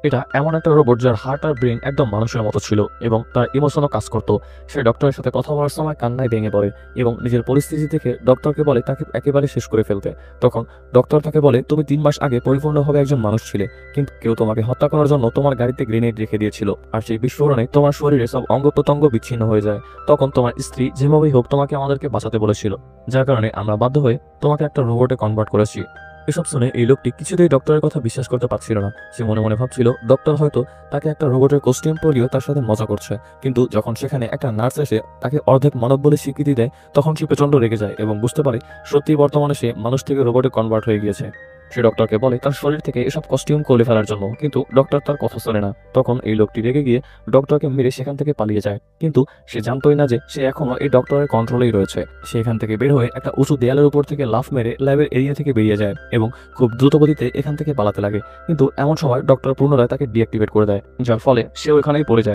এটা এমন একটা রোবট যার হার্ট আর ব্রেন একদম মানুষের মতো ছিল এবং তার ইমোশনও কাজ করতো। সে ডক্টরের সাথে কথা বলার সময় কান্নায় ভেঙে পড়ে এবং নিজের পরিস্থিতি দেখে ডক্টরকে বলে তাকে একেবারে শেষ করে ফেলতে। তখন ডক্টর তাকে বলে, তুমি 3 মাস আগে পরিপূর্ণভাবে একজন মানুষ ছিলে, কিন্তু কেউ তোমাকে হত্যা করার জন্য তোমার গাড়িতে গ্রেনেড রেখে দিয়েছিল, আর সেই বিস্ফোরণে তোমার শরীরে সব অঙ্গ প্রত্যঙ্গ বিচ্ছিন্ন হয়ে যায়। তখন তোমার স্ত্রী যেভাবেই হোক তোমাকে আমাদেরকে বাঁচাতে বলেছিল, যার কারণে আমরা বাধ্য হয়ে তোমাকে একটা রোবটে কনভার্ট করেছি। এসব শুনে এই লোকটি কিছুতেই ডক্টরের কথা বিশ্বাস করতে পারছিল না। সে মনে মনে ভাবছিল ডক্টর হয়তো তাকে একটা রোবটের কস্টিউম পরিয়ে তার সাথে মজা করছে। কিন্তু যখন সেখানে একটা নার্স এসে তাকে অর্ধেক মানব বলে স্বীকৃতি দেয়, তখন সে প্রচন্ড রেগে যায় এবং বুঝতে পারে সত্যি বর্তমানে সে মানুষ থেকে রোবটে কনভার্ট হয়ে গিয়েছে। সে ডক্টরকে বলে তার শরীর থেকে এসব কস্টিউম খুলে ফেলার জন্য, কিন্তু ডক্টর তার কথা শোনে না। তখন এই লোকটি রেগে গিয়ে ডক্টরকে মেরে সেখান থেকে পালিয়ে যায়, কিন্তু সে জানতোই না যে সে এখনো এই ডক্টরের কন্ট্রোলেই রয়েছে। সে এখান থেকে বের হয়ে একটা উঁচু দেয়ালের উপর থেকে লাফ মেরে ল্যাবের এরিয়া থেকে বেরিয়ে যায় এবং খুব দ্রুত গতিতে এখান থেকে পালাতে লাগে। কিন্তু এমন সময় ডক্টর পুনরায় তাকে ডিঅ্যাক্টিভেট করে দেয়, যার ফলে সে ওইখানেই পড়ে যায়।